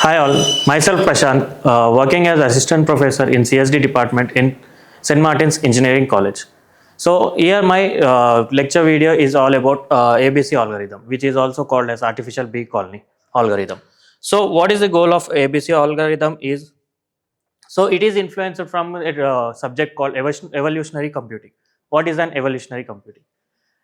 Hi all, myself Prashant, working as assistant professor in CSD department in St. Martin's Engineering College. So here my lecture video is all about ABC algorithm, which is also called as artificial bee colony algorithm. So what is the goal of ABC algorithm is, so it is influenced from a subject called evolutionary computing. What is an evolutionary computing?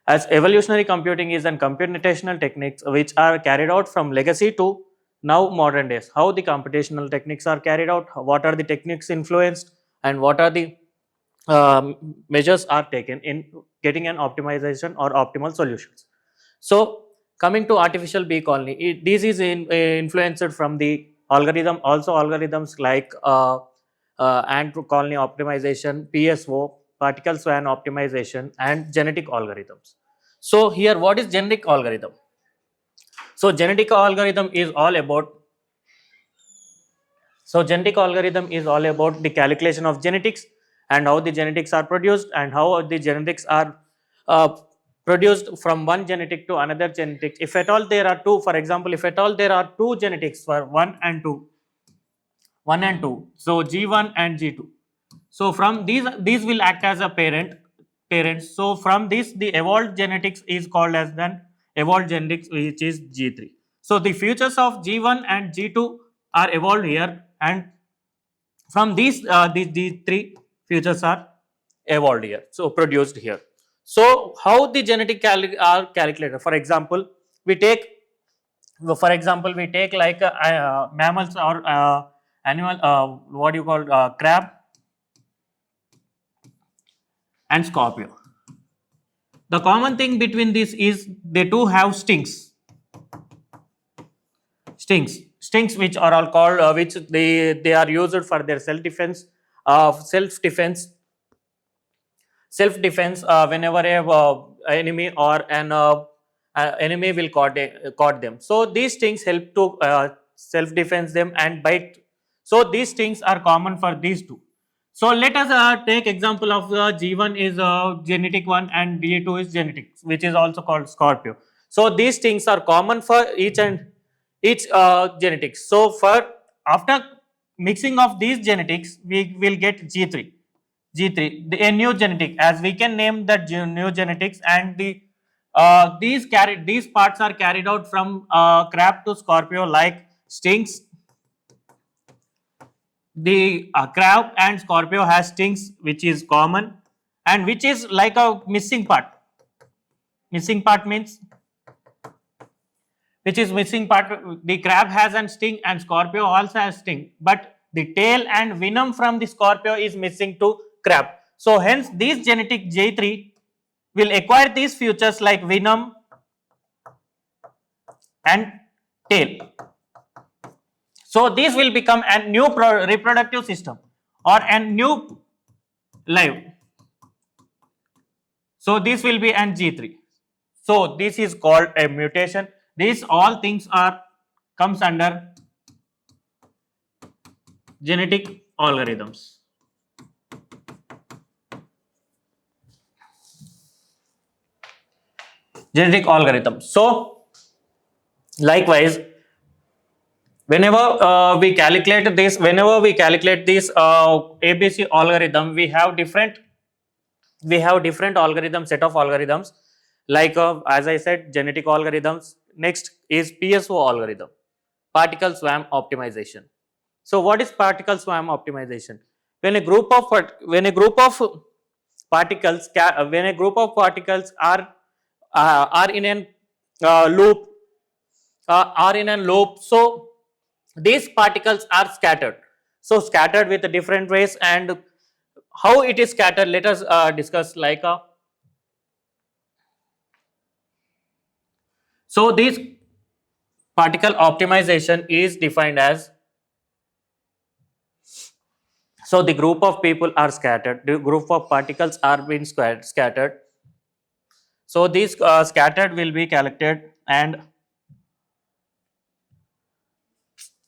As evolutionary computing is an computational techniques which are carried out from legacy to now modern days. How the computational techniques are carried out, what are the techniques influenced, and what are the measures are taken in getting an optimization or optimal solutions. So coming to artificial bee colony, this is influenced from the algorithm, also algorithms like ant colony optimization, PSO, particle swarm optimization, and genetic algorithms. So here, what is genetic algorithm? So genetic algorithm is all about genetic algorithm is all about the calculation of genetics and how the genetics are produced and how the genetics are uh, produced from one genetic to another genetic. If at all there are two, for example, if at all there are two genetics for one and two, so G1 and G2. So from these will act as a parents. So from this, the evolved genetics is called as then evolved genetics, which is G3. So the futures of G1 and G2 are evolved here, and from these three futures are evolved here, so produced here. So how the genetic are calculated? For example, we take like mammals or animal, what do you call, crab and scorpio. The common thing between this is they do have stings which are all called which they are used for their self defense whenever a enemy or an enemy will caught them. So these things help to self defense them and bite. So these things are common for these two. So let us take example of G1 is genetic one and D2 is genetic, which is also called Scorpio. So these things are common for each genetics. So for after mixing of these genetics, we will get G3. A new genetic, as we can name that new genetics, and these parts are carried out from crab to Scorpio like stings. The crab and Scorpio has stings which is common and which is like a missing part means which is missing part. The crab has a sting and Scorpio also has sting, but the tail and venom from the Scorpio is missing to crab. So hence these genetic J3 will acquire these features like venom and tail. So this will become a new reproductive system or a new life. So this will be an G3. So this is called a mutation. These all things are comes under genetic algorithms. Genetic algorithm. So likewise, whenever we calculate this ABC algorithm, we have different algorithm set of algorithms like as I said, genetic algorithms. Next is PSO algorithm, particle swarm optimization. So what is particle swarm optimization? When a group of particles are in an loop, so these particles are scattered. So scattered with different ways, and how it is scattered, let us discuss like so this particle optimization is defined as, so the group of people are scattered, the group of particles are being scattered. So these scattered will be collected, and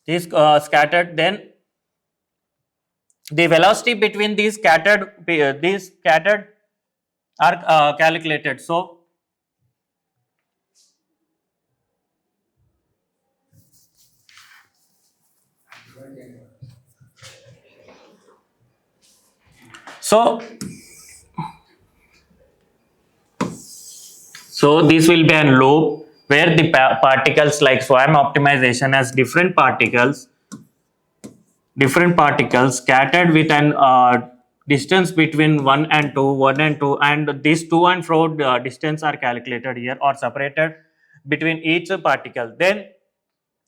these scattered, then the velocity between these scattered are calculated. So So, so this will be a loop where the particles like swarm optimization has different particles scattered with an distance between 1 and 2, and these to and fro distance are calculated here or separated between each particle. Then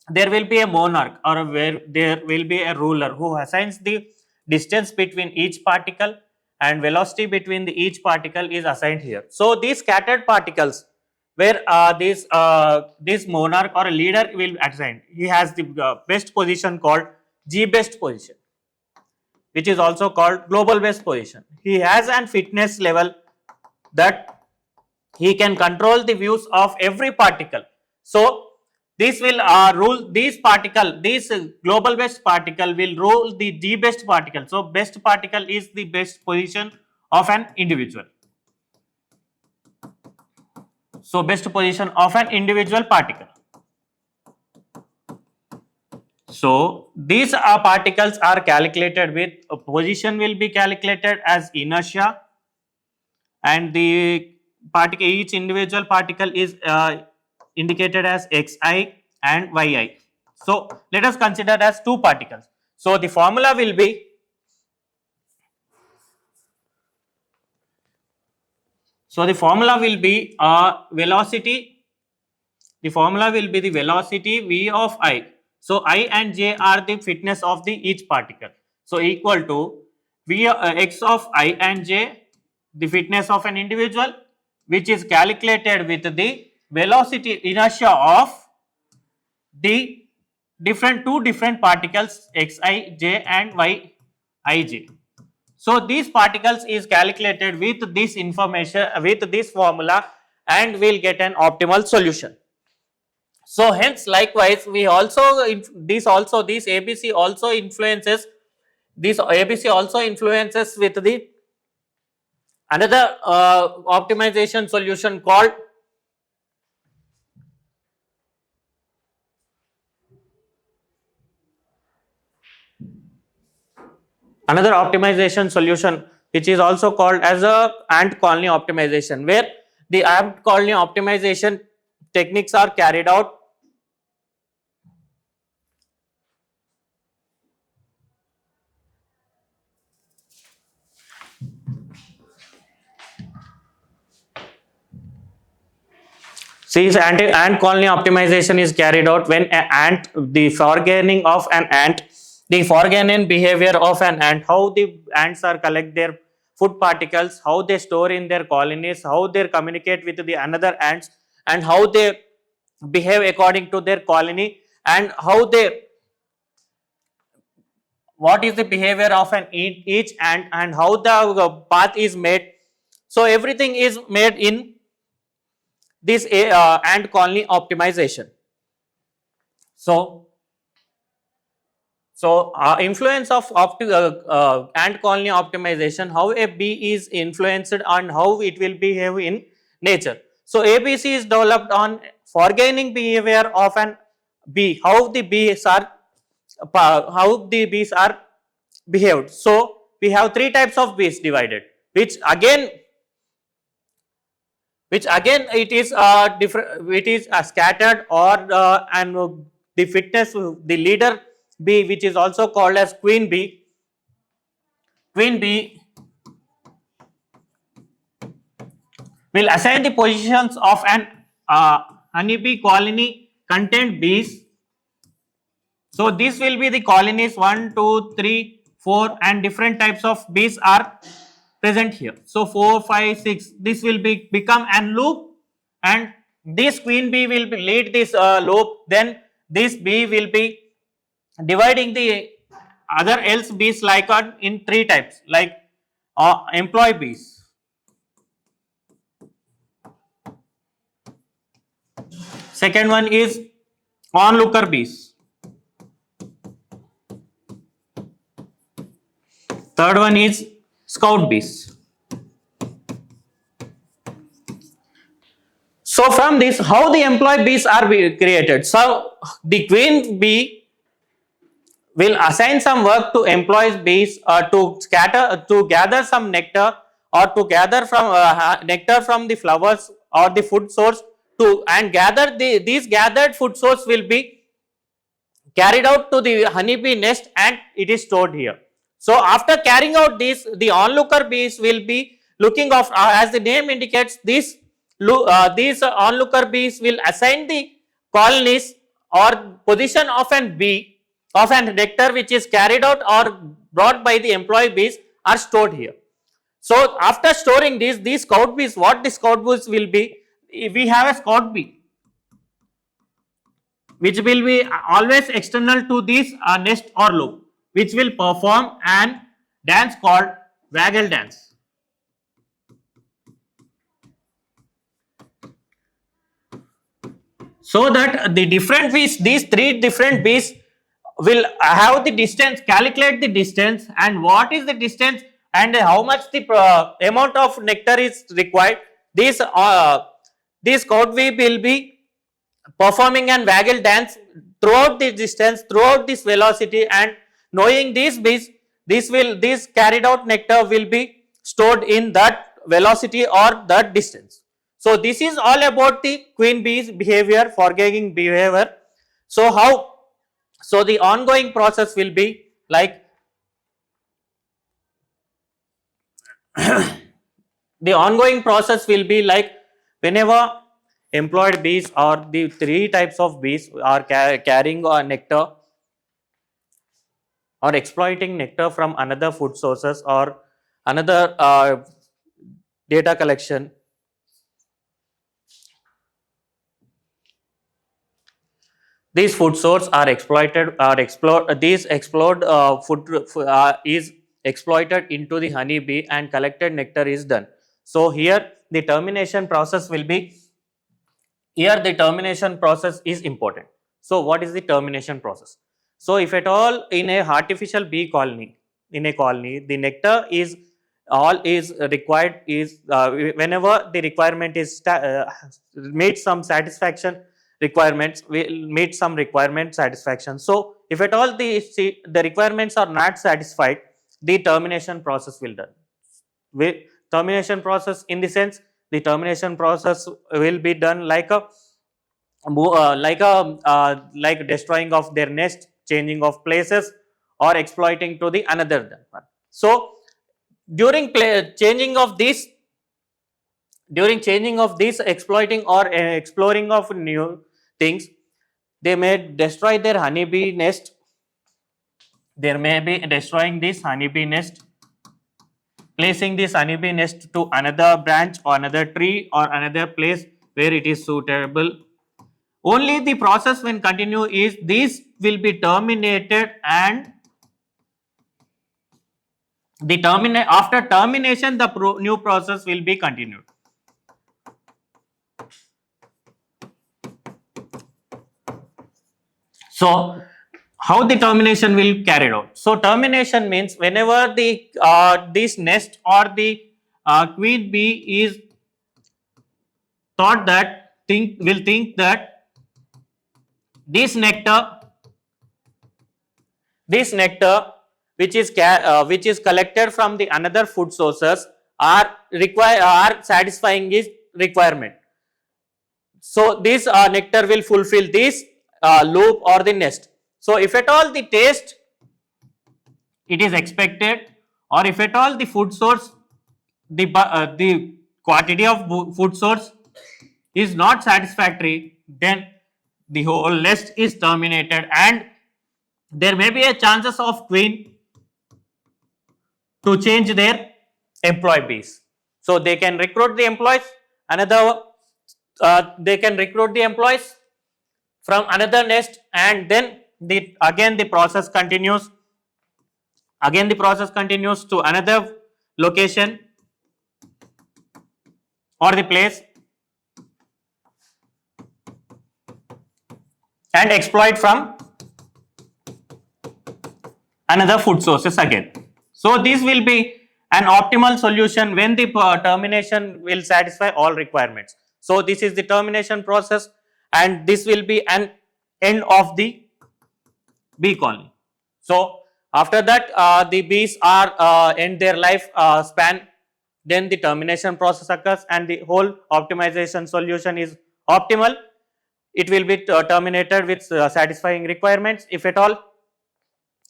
there will be a monarch, or where there will be a ruler who assigns the distance between each particle, and velocity between each particle is assigned here. So these scattered particles where this monarch or a leader will assign, he has the best position called G best position, which is also called global best position. He has an fitness level that he can control the views of every particle. So this will rule these particle, this global best particle will rule the G best particle. So best particle is the best position of an individual. So best position of an individual particle. So these particles are calculated with position will be calculated as inertia, and the particle, each individual particle is indicated as xi and yi. So let us consider as two particles. So the formula will be velocity. The formula will be the velocity v of I. So I and j are the fitness of the each particle. So equal to v x of I and j, the fitness of an individual, which is calculated with the velocity inertia of the two different particles xi j and yij. So these particles is calculated with this information, with this formula, and we'll get an optimal solution. So hence likewise we also this ABC also influences with the another optimization solution called which is also called as a ant colony optimization, where the ant colony optimization techniques are carried out. See, ant colony optimization is carried out when the foregathering of an ant, the foregathering behavior of an ant, how the ants are collect their food particles, how they store in their colonies, how they communicate with the another ants, and how they behave according to their colony, and what is the behavior of each ant, and how the path is made. So everything is made in this ant colony optimization. So influence of ant colony optimization, how a bee is influenced and how it will behave in nature. So ABC is developed on foregathering behavior of an bee, how the bees are behaved. So we have three types of bees divided, which again it is different, it is scattered, or and the fitness, the leader bee, which is also called as queen bee will assign the positions of an honeybee colony contained bees. So this will be the colonies 1, 2, 3, 4, and different types of bees are present here. So 4, 5, 6, this will become an loop, and this queen bee will lead this loop. Then this bee will be dividing the other else bees like in three types, like employee bees, second one is onlooker bees, third one is scout bees. So from this, how the employee bees are created. So the queen bee will assign some work to employees bees to gather some nectar or to gather from nectar from the flowers or the food source to and gather these gathered food source will be carried out to the honeybee nest and it is stored here. So after carrying out this, the onlooker bees will be looking of as the name indicates, these onlooker bees will assign the colonies or position of an bee of an nectar which is carried out or brought by the employee bees are stored here. So after storing these scout bees, what the scout bees will be, we have a scout bee which will be always external to this nest or loop, which will perform an dance called waggle dance. So that the different bees, these three different bees will have the distance, calculate the distance and what is the distance and how much the amount of nectar is required. This scout bee will be performing an waggle dance throughout this distance, throughout this velocity, and knowing these bees, this carried out nectar will be stored in that velocity or that distance. So this is all about the queen bee's behavior, foraging behavior. So the ongoing process will be like the ongoing process will be like whenever employed bees or the three types of bees are carrying nectar or exploiting nectar from another food sources or another data collection. These food sources are exploited or these explored food is exploited into the honey bee and collected nectar is done. So here the termination process will be, here the termination process is important. So what is the termination process? So if at all in a artificial bee colony, in a colony, the nectar is all is required is whenever the requirement is meet some satisfaction requirements, will meet some requirement satisfaction. So if at all the requirements are not satisfied, the termination process will done. Termination process in the sense, the termination process will be done like destroying of their nest, changing of places or exploiting to the another one. So during changing of this exploiting or exploring of new things, they may destroy their honeybee nest. There may be destroying this honeybee nest, placing this honeybee nest to another branch or another tree or another place where it is suitable. Only the process when continue is this will be terminated and after termination the new process will be continued. So how the termination will carried out? So termination means whenever the this nest or the queen bee is thought that will think that this nectar which is collected from the another food sources are satisfying his requirement. So this nectar will fulfill this loop or the nest. So if at all the taste it is expected, or if at all the food source, the quantity of food source is not satisfactory, then the whole nest is terminated and there may be a chances of queen to change their employee bees. So they can recruit the employees, they can recruit the employees from another nest and then again the process continues to another location or the place and exploit from another food sources again. So this will be an optimal solution when the termination will satisfy all requirements. So this is the termination process and this will be an end of the bee colony. So after that, the bees are end their life span. Then the termination process occurs, and the whole optimization solution is optimal. It will be terminated with satisfying requirements. If at all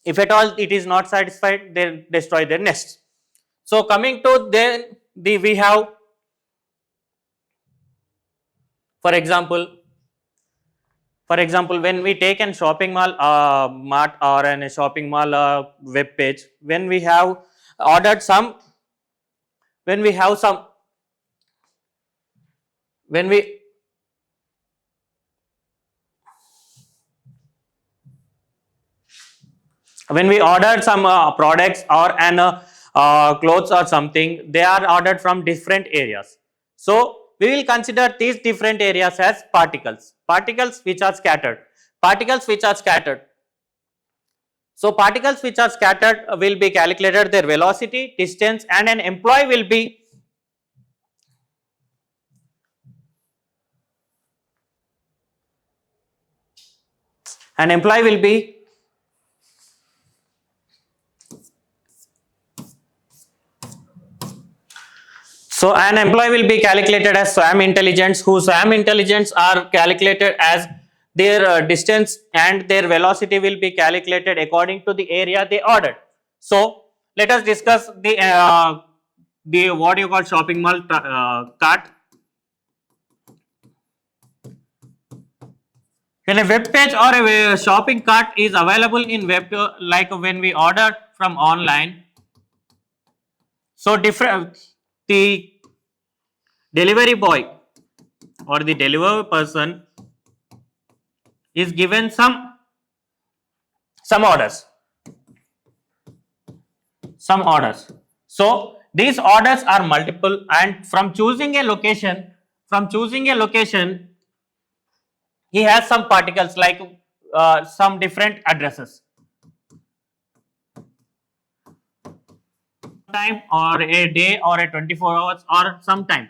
it is not satisfied, they destroy their nest. So coming to then we have, for example, when we take a shopping mall mart or a shopping mall web page, when we have ordered some, when we have some, when we ordered some products or an clothes or something, they are ordered from different areas. So we will consider these different areas as particles which are scattered. So particles which are scattered will be calculated their velocity, distance, and an employee will be so an employee will be calculated as SWAM intelligence, whose SWAM intelligence are calculated as their distance, and their velocity will be calculated according to the area they ordered. So let us discuss the what you call shopping mall cart. When a web page or a shopping cart is available in web, like when we order from online, so the delivery boy or the delivery person is given some orders. So these orders are multiple, and from choosing a location, he has some particles like some different addresses, time or a day or a 24 hours or sometime.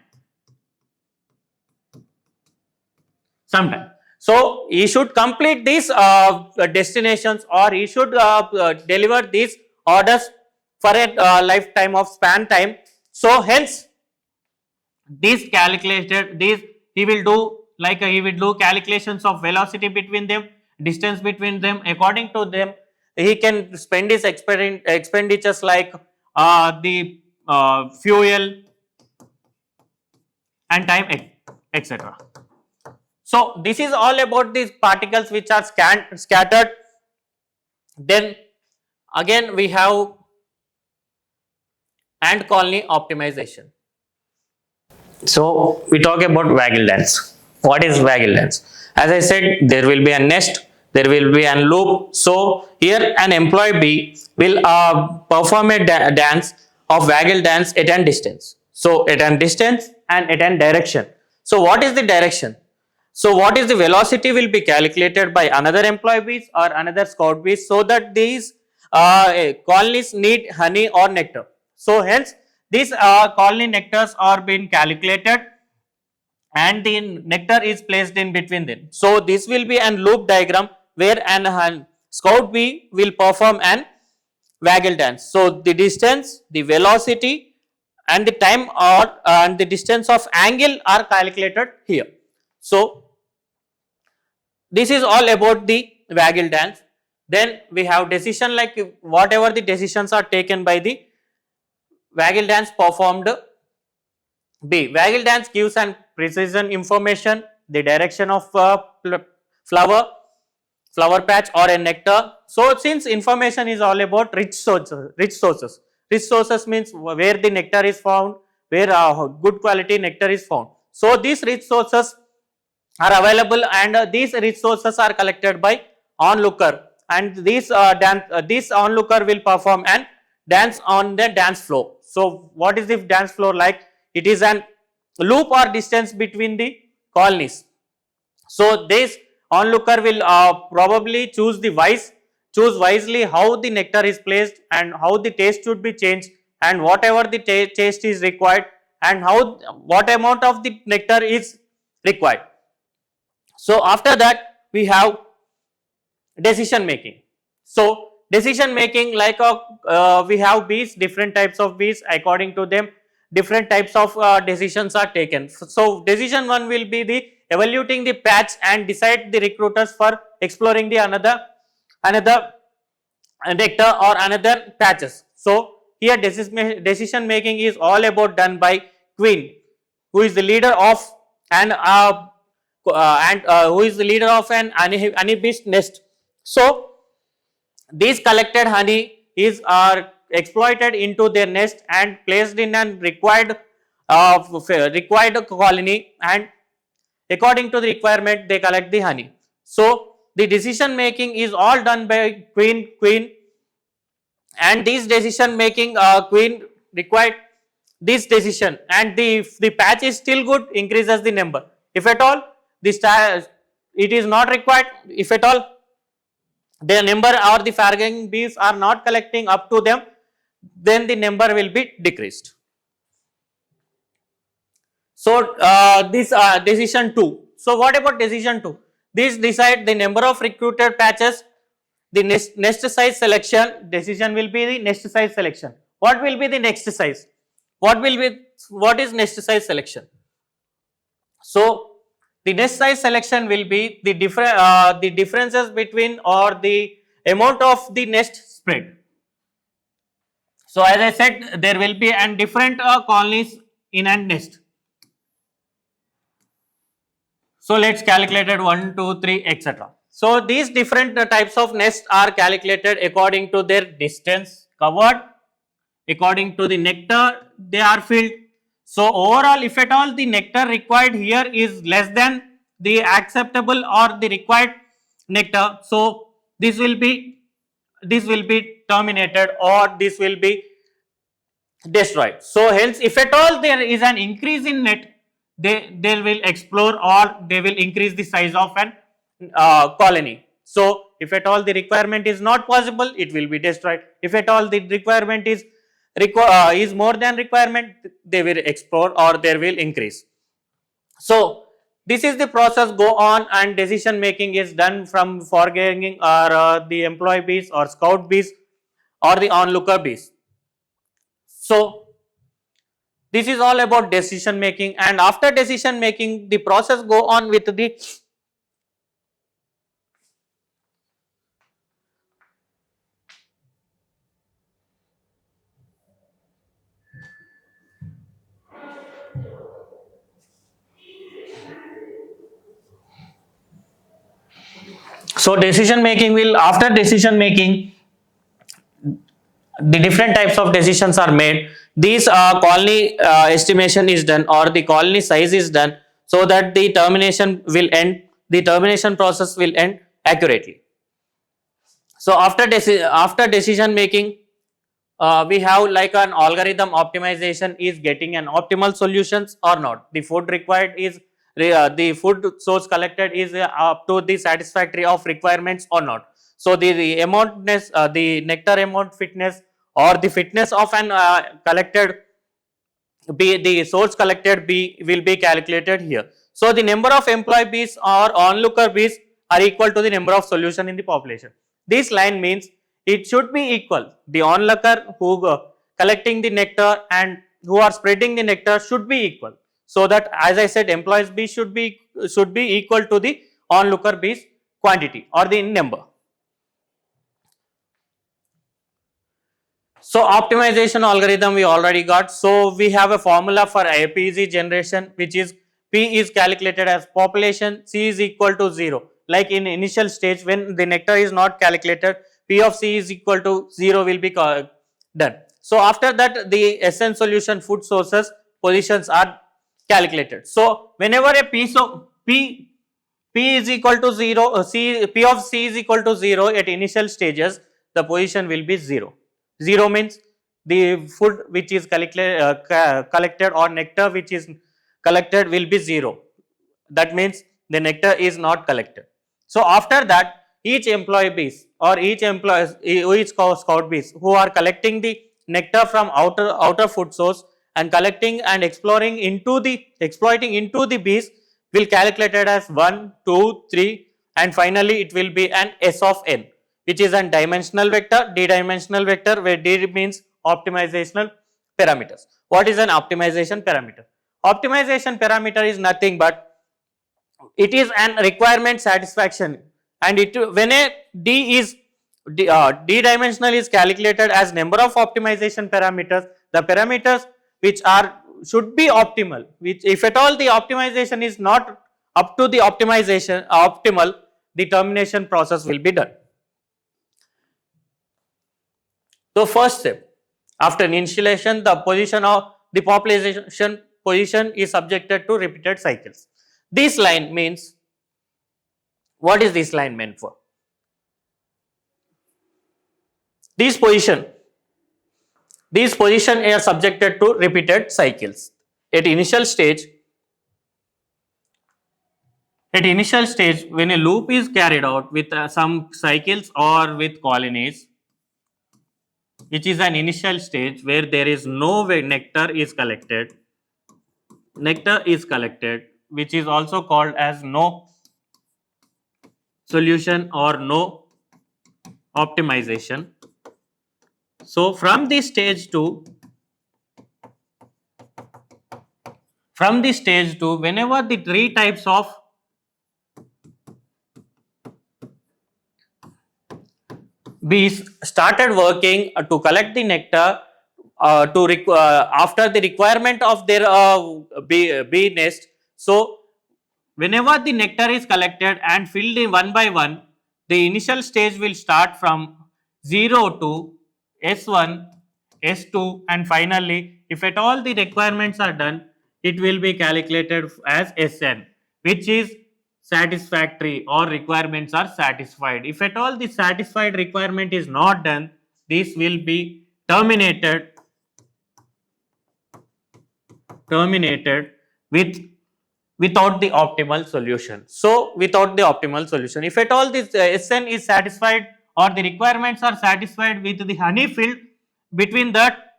So he should complete these destinations, or he should deliver these orders for a lifetime of span time. So hence these he will do calculations of velocity between them, distance between them. According to them, he can spend his expenditures like the fuel and time, etc. So this is all about these particles which are scattered. Then again we have ant colony optimization. So we talk about waggle dance. What is waggle dance? As I said, there will be a nest, there will be a loop. So here an employee bee will perform a dance of waggle dance at a distance. So at a distance and at a direction. So what is the direction? So what is the velocity will be calculated by another employee bees or another scout bees, so that these colonies need honey or nectar. So hence these colony nectars are being calculated, and the nectar is placed in between them. So this will be an loop diagram where an scout bee will perform an waggle dance. So the distance, the velocity, and the time or and the distance of angle are calculated here. So this is all about the waggle dance. Then we have decision, like whatever the decisions are taken by the waggle dance performed bee. Waggle dance gives an precision information, the direction of flower patch or a nectar. So since information is all about rich sources means where the nectar is found, where good quality nectar is found. So these rich sources are available, and these rich sources are collected by onlooker, and this onlooker will perform an dance on the dance floor. So what is the dance floor like? It is an loop or distance between the colonies. So this onlooker will probably choose wisely how the nectar is placed, and how the taste should be changed, and whatever the taste is required, and what amount of the nectar is required. So after that we have decision making. So decision making, like we have bees, different types of bees, according to them different types of decisions are taken. So decision one will be the evaluating the patch and decide the recruiters for exploring the another nectar or another patches. So here decision making is all about done by queen, who is the leader of an who is the leader of an honey nest. So these collected honey is are exploited into their nest and placed in an required colony, and according to the requirement they collect the honey. So the decision making is all done by queen, and this decision making queen required this decision, and the patch is still good, increases the number. If at all the it is not required, if at all the number or the foraging bees are not collecting up to them, then the number will be decreased. So this decision 2. So what about decision 2? This decide the number of recruited patches, the nest size selection. Decision will be the nest size selection. What will be the next size? What is nest size selection? So the nest size selection will be the differences between or the amount of the nest spread. So as I said, there will be and different colonies in a nest. So let's calculate it 1, 2, 3, etc. So these different types of nests are calculated according to their distance covered, according to the nectar they are filled. So overall, if at all the nectar required here is less than the acceptable or the required nectar, so this will be terminated or this will be destroyed. So hence, if at all there is an increase in net, they will explore or they will increase the size of an colony. So if at all the requirement is not possible, it will be destroyed. If at all the requirement is more than requirement, they will explore or they will increase. So this is the process go on, and decision making is done from foraging or the employee bees or scout bees or the onlooker bees. So this is all about decision making, and after decision making the process go on with the so decision making will, after decision making the different types of decisions are made. These colony estimation is done or the colony size is done, so that the termination will end, the termination process will end accurately. So after decision making, we have like an algorithm optimization is getting an optimal solutions or not. The food required is the food source collected is up to the satisfactory of requirements or not. So the amountness, the nectar amount fitness or the fitness of an collected bee, the source collected bee will be calculated here. So the number of employee bees or onlooker bees are equal to the number of solution in the population. This line means it should be equal. The onlooker who collecting the nectar and who are spreading the nectar should be equal. So that, as I said, employees bees should be equal to the onlooker bees quantity or the number. So optimization algorithm we already got. So we have a formula for APZ generation, which is P is calculated as population, C is equal to 0. Like in initial stage when the nectar is not calculated, P of C is equal to 0 will be done. So after that the SN solution food sources positions are calculated. So whenever a piece of P is equal to 0, P of C is equal to 0 at initial stages, the position will be 0. 0 means the food which is collected or nectar which is collected will be 0. That means the nectar is not collected. So after that, each employee bees or each scout bees who are collecting the nectar from outer food source and collecting and exploiting into the bees will calculate it as 1, 2, 3, and finally it will be an S of n. which is a dimensional vector, d-dimensional vector, where d means optimizational parameters. What is an optimization parameter? Optimization parameter is nothing but it is an requirement satisfaction, and it when a d dimensional is calculated as number of optimization parameters, the parameters which are should be optimal, which if at all the optimization is not up to the optimization optimal, the termination process will be done. So first step, after initialization, the position of the population position is subjected to repeated cycles. This line means, what is this line meant for? These position are subjected to repeated cycles. At initial stage, when a loop is carried out with some cycles or with colonies, which is an initial stage where there is no nectar is collected, which is also called as no solution or no optimization. So from this stage to whenever the three types of bees started working to collect the nectar after the requirement of their bee nest. So whenever the nectar is collected and filled in one by one, the initial stage will start from 0 to S1, S2, and finally, if at all the requirements are done, it will be calculated as Sn, which is satisfactory or requirements are satisfied. If at all the satisfied requirement is not done, this will be terminated without the optimal solution. So without the optimal solution, if at all this Sn is satisfied or the requirements are satisfied with the honey filled between that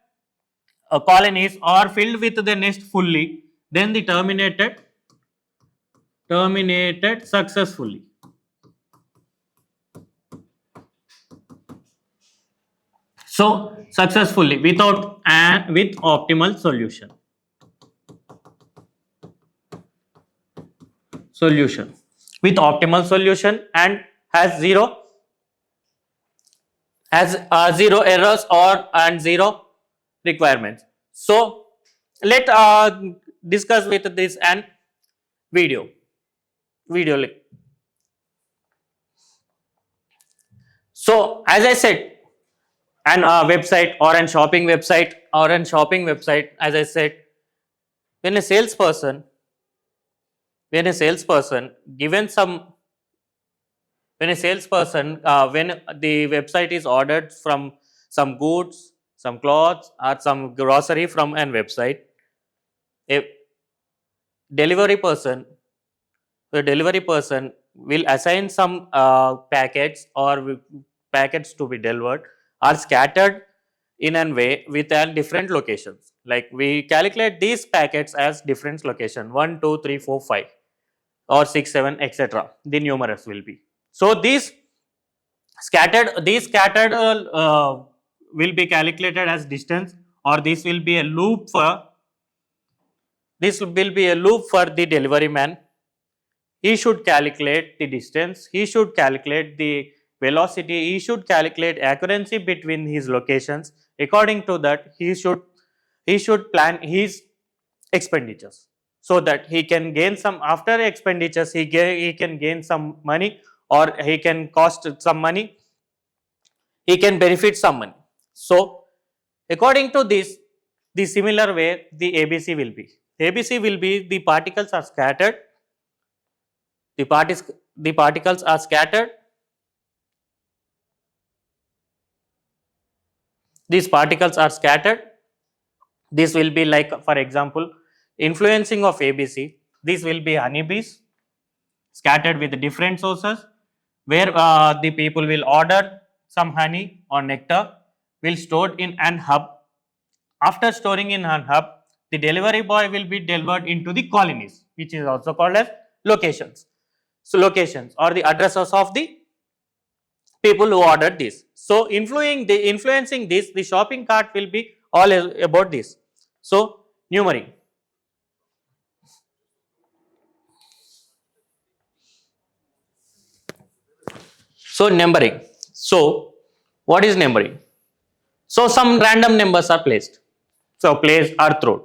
colonies or filled with the nest fully, then the terminated successfully. So successfully with optimal solution. With optimal solution and has zero errors and zero requirements. So let discuss with this and video link. So as I said, an website or an shopping website as I said, when a salesperson when the website is ordered from some goods, some clothes or some grocery from an website, a delivery person will assign some packets or packets to be delivered are scattered in a way with different locations. Like we calculate these packets as different location 1, 2, 3, 4, 5 or 6, 7, etc. The numerous will be. So these scattered will be calculated as distance, or this will be a loop for the delivery man. He should calculate the distance, he should calculate the velocity, he should calculate accuracy between his locations. According to that, he should plan his expenditures so that he can gain some after expenditures, he can gain some money, or he can cost some money, he can benefit some money. So according to this, the similar way the ABC will be. The particles are scattered. The particles are scattered. These particles are scattered. This will be like, for example, influencing of ABC. This will be honeybees scattered with different sources, where the people will order some honey or nectar, will stored in an hub. After storing in an hub, the delivery boy will be delivered into the colonies, which is also called as locations. So locations or the addresses of the people who ordered this. So influencing this, the shopping cart will be all about this. So numbering. So numbering. So what is numbering? So some random numbers are placed. So placed or thrown.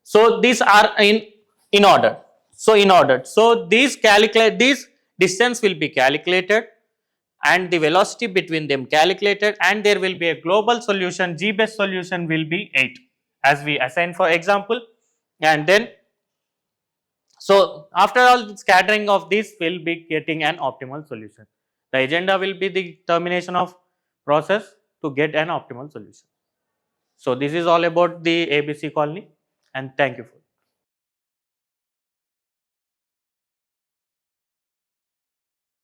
So these are in order. So in order. So these distance will be calculated and the velocity between them calculated, and there will be a global solution. G best solution will be 8 as we assign for example. And then so after all scattering of this will be getting an optimal solution. The agenda will be the termination of process to get an optimal solution. So this is all about the ABC colony, and thank you for